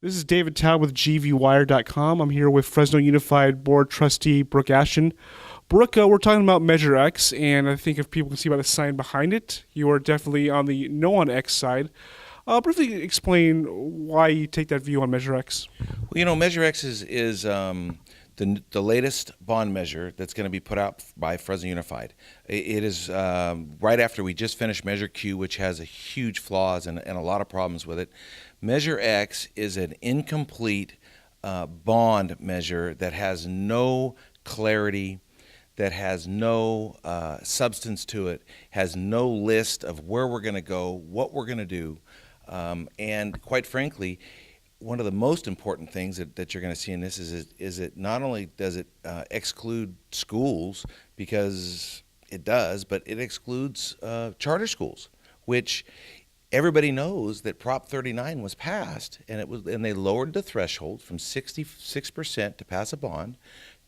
This is David Tao with GVWire.com. I'm here with Fresno Unified Board Trustee Brooke Ashjian. Brooke, we're talking about Measure X, and I think if people can see by the sign behind it, you are definitely on the no on X side. Briefly explain why you take that view on Measure X. Well, Measure X is the latest bond measure that's going to be put out by Fresno Unified. It is right after we just finished Measure Q, which has a huge flaws and a lot of problems with it. Measure X is an incomplete bond measure that has no clarity, that has no substance to it, has no list of where we're going to go, what we're going to do, and quite frankly, one of the most important things that you're going to see in this is it not only does it exclude schools, because it does, but it excludes charter schools, which everybody knows that Prop 39 was passed, and they lowered the threshold from 66% to pass a bond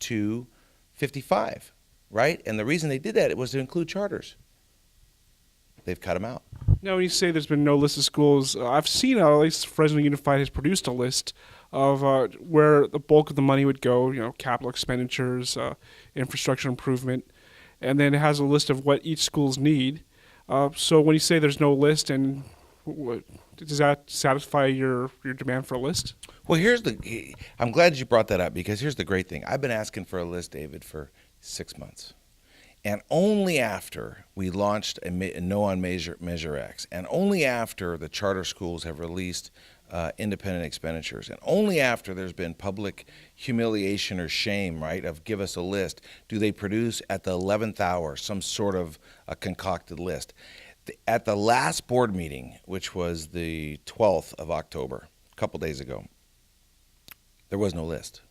to 55, right? And the reason they did that, it was to include charters. They've cut them out. Now, when you say there's been no list of schools, I've seen at least Fresno Unified has produced a list of where the bulk of the money would go, capital expenditures, infrastructure improvement, and then it has a list of what each schools need. So when you say there's no list, and does that satisfy your demand for a list? Well, I'm glad you brought that up, because here's the great thing. I've been asking for a list, David, for 6 months. And only after we launched a no on Measure X, and only after the charter schools have released independent expenditures, and only after there's been public humiliation or shame, right, of give us a list, do they produce at the 11th hour some sort of a concocted list. At the last board meeting, which was the 12th of October, a couple days ago, there was no list.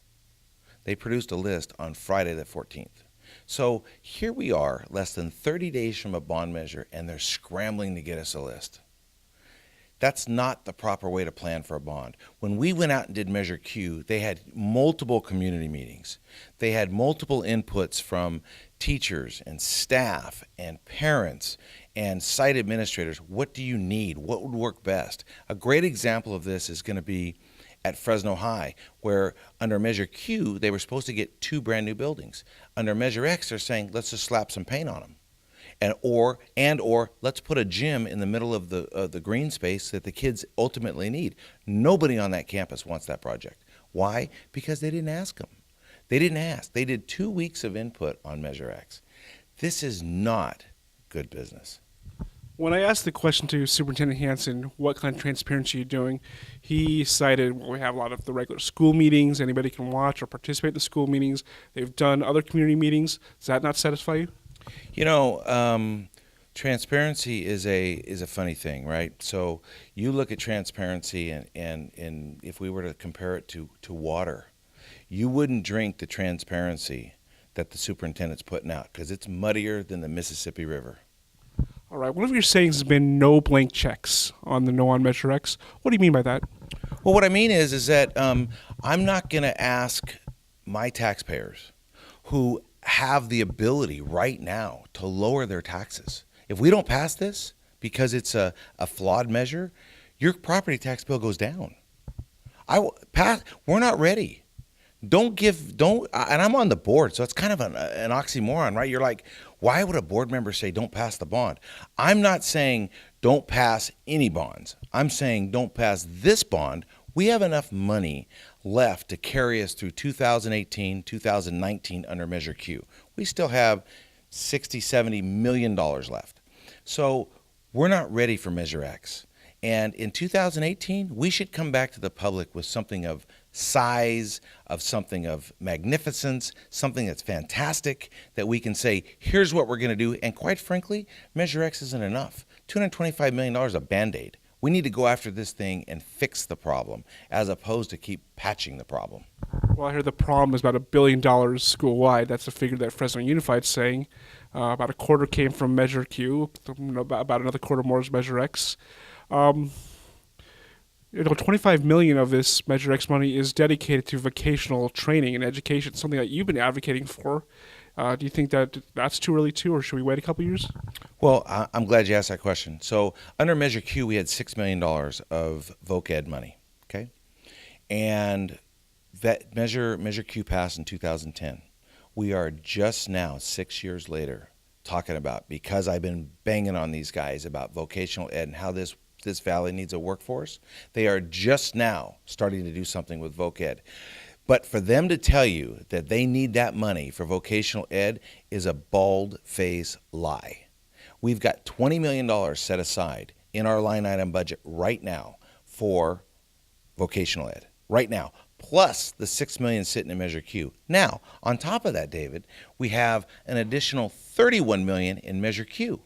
They produced a list on Friday the 14th. So here we are, less than 30 days from a bond measure, and they're scrambling to get us a list. That's not the proper way to plan for a bond. When we went out and did Measure Q, they had multiple community meetings. They had multiple inputs from teachers and staff and parents and site administrators. What do you need? What would work best? A great example of this is going to be at Fresno High, where under Measure Q, they were supposed to get 2 brand new buildings. Under Measure X, they're saying, let's just slap some paint on them. Or let's put a gym in the middle of the green space that the kids ultimately need. Nobody on that campus wants that project. Why? Because they didn't ask them. They didn't ask. They did 2 weeks of input on Measure X. This is not good business. When I asked the question to Superintendent Hansen, what kind of transparency are you doing, he cited, we have a lot of the regular school meetings, anybody can watch or participate in the school meetings. They've done other community meetings. Does that not satisfy you? Transparency is a funny thing, right? So you look at transparency, and if we were to compare it to water, you wouldn't drink the transparency that the superintendent's putting out, because it's muddier than the Mississippi River. All right. One of your sayings has been no blank checks on the no on Measure X. What do you mean by that? Well, what I mean is that I'm not going to ask my taxpayers who have the ability right now to lower their taxes. If we don't pass this because it's a flawed measure, your property tax bill goes down. We're not ready. And I'm on the board, so it's kind of an oxymoron, right? You're like, why would a board member say don't pass the bond? I'm not saying don't pass any bonds. I'm saying don't pass this bond. We have enough money left to carry us through 2018, 2019 under Measure Q. We still have $60, $70 million left. So we're not ready for Measure X. And in 2018, we should come back to the public with something of size, of something of magnificence, something that's fantastic, that we can say, here's what we're going to do. And quite frankly, Measure X isn't enough. $225 million is a Band-Aid. We need to go after this thing and fix the problem, as opposed to keep patching the problem. Well, I hear the problem is about $1 billion school-wide. That's a figure that Fresno Unified is saying. About a quarter came from Measure Q, about another quarter more is Measure X. $25 million of this Measure X money is dedicated to vocational training and education, something that you've been advocating for. Do you think that that's too early too, or should we wait a couple years? Well, I'm glad you asked that question. So under Measure Q, we had $6 million of voc ed money, okay? And that Measure Q passed in 2010. We are just now, 6 years later, talking about, because I've been banging on these guys about vocational ed and how this valley needs a workforce, they are just now starting to do something with voc ed. But for them to tell you that they need that money for vocational ed is a bald-faced lie. We've got $20 million set aside in our line item budget right now for vocational ed, right now, plus the $6 million sitting in Measure Q. Now, on top of that, David, we have an additional $31 million in Measure Q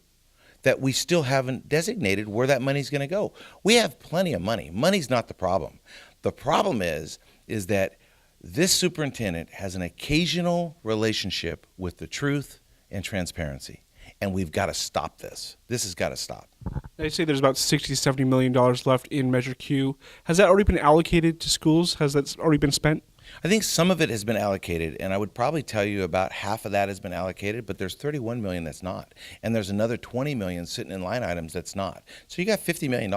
that we still haven't designated where that money's going to go. We have plenty of money. Money's not the problem. The problem is that this superintendent has an occasional relationship with the truth and transparency, and we've got to stop this. This has got to stop. They say there's about $60, $70 million left in Measure Q. Has that already been allocated to schools? Has that already been spent? I think some of it has been allocated, and I would probably tell you about half of that has been allocated, but there's $31 million that's not. And there's another $20 million sitting in line items that's not. So you got $50 million.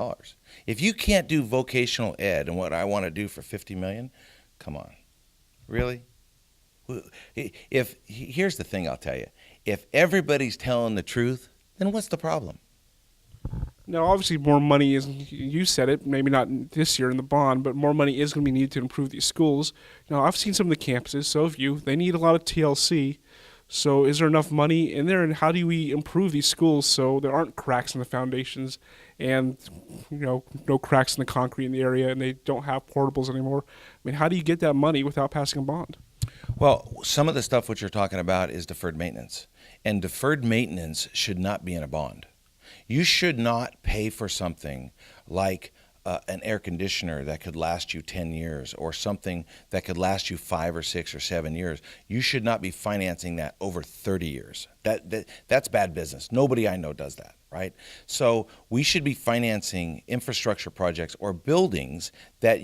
If you can't do vocational ed and what I want to do for $50 million, come on. Really? Here's the thing I'll tell you. If everybody's telling the truth, then what's the problem? Now, obviously, more money is, you said it, maybe not this year in the bond, but more money is going to be needed to improve these schools. Now, I've seen some of the campuses, so have you. They need a lot of TLC. So is there enough money in there, and how do we improve these schools so there aren't cracks in the foundations and, no cracks in the concrete in the area, and they don't have portables anymore? I mean, how do you get that money without passing a bond? Well, some of the stuff what you're talking about is deferred maintenance, and deferred maintenance should not be in a bond. You should not pay for something like an air conditioner that could last you 10 years or something that could last you 5 or 6 or 7 years. You should not be financing that over 30 years. That's bad business. Nobody I know does that, right? So we should be financing infrastructure projects or buildings that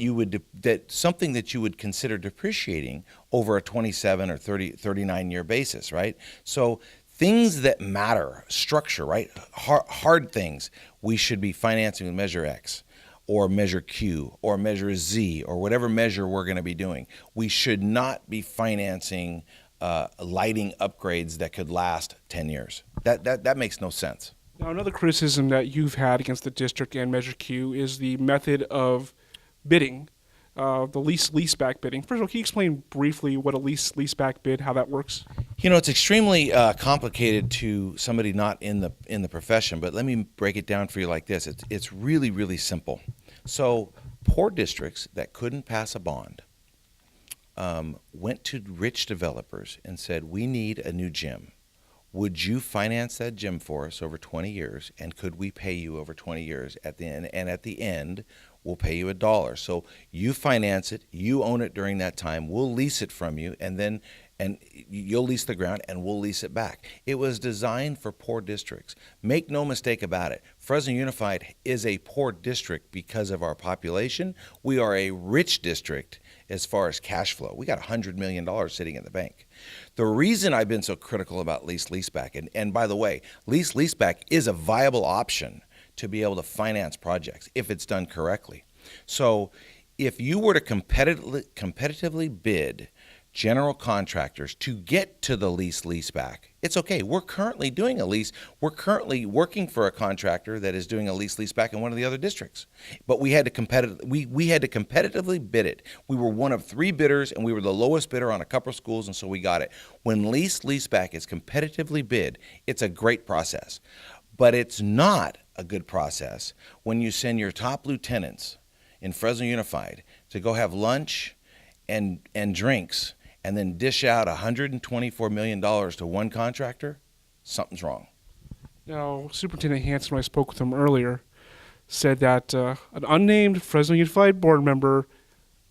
something that you would consider depreciating over a 27 or 39 year basis, right? So things that matter, structure, right? Hard things, we should be financing with Measure X or Measure Q or Measure Z or whatever measure we're going to be doing. We should not be financing lighting upgrades that could last 10 years. That makes no sense. Now, another criticism that you've had against the district and Measure Q is the method of bidding, the lease back bidding. First of all, can you explain briefly what a lease back bid, how that works? It's extremely complicated to somebody not in the profession, but let me break it down for you like this. It's really, really simple. So poor districts that couldn't pass a bond went to rich developers and said, we need a new gym. Would you finance that gym for us over 20 years, and could we pay you over 20 years at the end? And at the end, we'll pay you $1. So you finance it, you own it during that time, we'll lease it from you, and you'll lease the ground and we'll lease it back. It was designed for poor districts. Make no mistake about it. Fresno Unified is a poor district because of our population. We are a rich district as far as cash flow. We got $100 million sitting in the bank. The reason I've been so critical about lease back, and by the way, lease back is a viable option to be able to finance projects if it's done correctly. So if you were to competitively bid general contractors to get to the lease back, it's okay. We're currently doing a lease. We're currently working for a contractor that is doing a lease back in one of the other districts. But we had to competitively bid it. We were one of 3 bidders, and we were the lowest bidder on a couple of schools, and so we got it. When lease back is competitively bid, it's a great process. But it's not a good process when you send your top lieutenants in Fresno Unified to go have lunch and drinks and then dish out $124 million to one contractor. Something's wrong. Now, Superintendent Hanson, when I spoke with him earlier, said that an unnamed Fresno Unified board member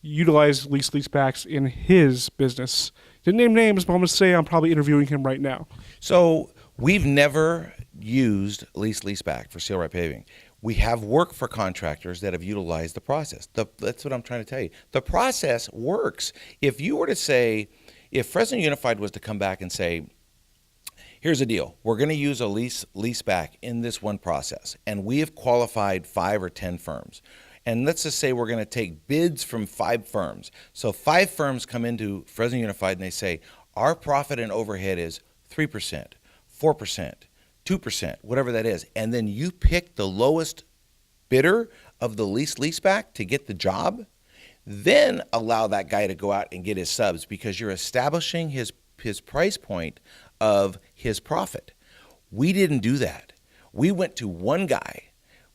utilized lease backs in his business. Didn't name names, but I'm going to say I'm probably interviewing him right now. So we've never used lease back for seal right paving. We have worked for contractors that have utilized the process. That's what I'm trying to tell you. The process works. If you were to say, if Fresno Unified was to come back and say, here's the deal, we're going to use a lease back in this one process, and we have qualified 5 or 10 firms, And let's just say we're going to take bids from 5 firms. So 5 firms come into Fresno Unified and they say, our profit and overhead is 3%, 4%, 2%, whatever that is. And then you pick the lowest bidder of the lease back to get the job, then allow that guy to go out and get his subs, because you're establishing his price point of his profit. We didn't do that. We went to one guy.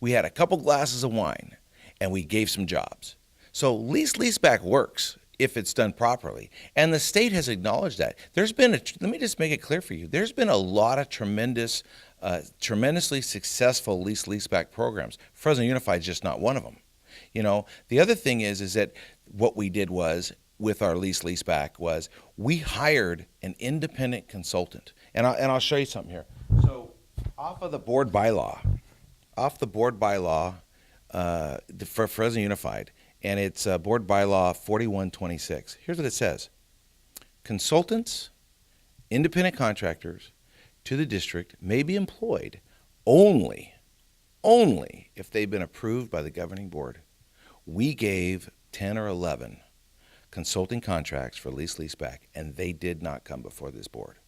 We had a couple glasses of wine, and we gave some jobs. So lease back works if it's done properly, and the state has acknowledged that. Let me just make it clear for you. There's been a lot of tremendously successful lease back programs. Fresno Unified is just not one of them. The other thing is that what we did was, with our lease back, was we hired an independent consultant, and I'll show you something here. So off the board bylaw for Fresno Unified, and it's board bylaw 4126. Here's what it says: consultants, independent contractors to the district may be employed only if they've been approved by the governing board. We gave 10 or 11 consulting contracts for lease back, and they did not come before this board.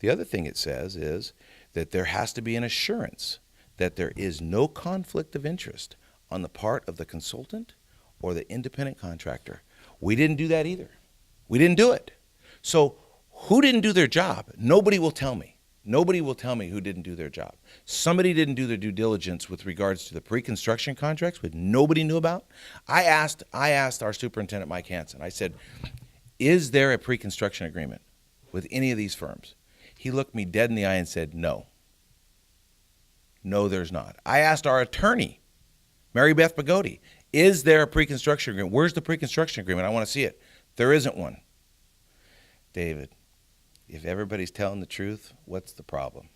The other thing it says is that there has to be an assurance that there is no conflict of interest on the part of the consultant or the independent contractor. We didn't do that either. We didn't do it. So who didn't do their job? Nobody will tell me. Nobody will tell me who didn't do their job. Somebody didn't do their due diligence with regards to the pre-construction contracts, which nobody knew about. I asked our superintendent, Mike Hansen. I said, is there a pre-construction agreement with any of these firms? He looked me dead in the eye and said, no. No, there's not. I asked our attorney, Mary Beth Pagodi, is there a pre-construction agreement? Where's the pre-construction agreement? I want to see it. There isn't one. David, if everybody's telling the truth, what's the problem?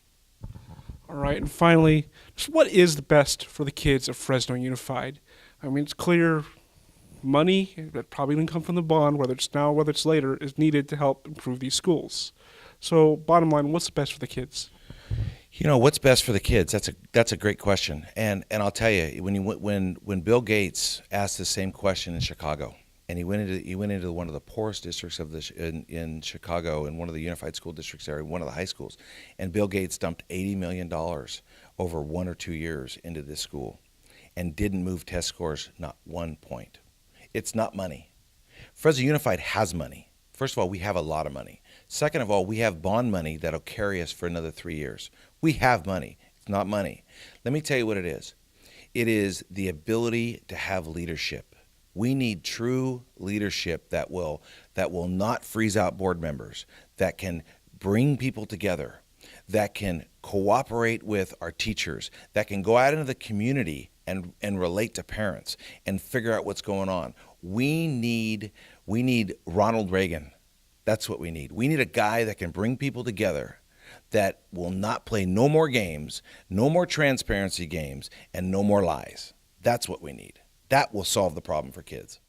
All right, and finally, just what is the best for the kids of Fresno Unified? I mean, it's clear money that probably didn't come from the bond, whether it's now, whether it's later, is needed to help improve these schools. So bottom line, what's the best for the kids? What's best for the kids? That's a great question. And I'll tell you, when Bill Gates asked the same question in Chicago, and he went into one of the poorest districts in Chicago, in one of the unified school districts there, one of the high schools, and Bill Gates dumped $80 million over 1 or 2 years into this school, and didn't move test scores not 1 point. It's not money. Fresno Unified has money. First of all, we have a lot of money. Second of all, we have bond money that'll carry us for another 3 years. We have money. It's not money. Let me tell you what it is. It is the ability to have leadership. We need true leadership that will not freeze out board members, that can bring people together, that can cooperate with our teachers, that can go out into the community and relate to parents and figure out what's going on. We need Ronald Reagan. That's what we need. We need a guy that can bring people together, that will not play no more games, no more transparency games, and no more lies. That's what we need. That will solve the problem for kids.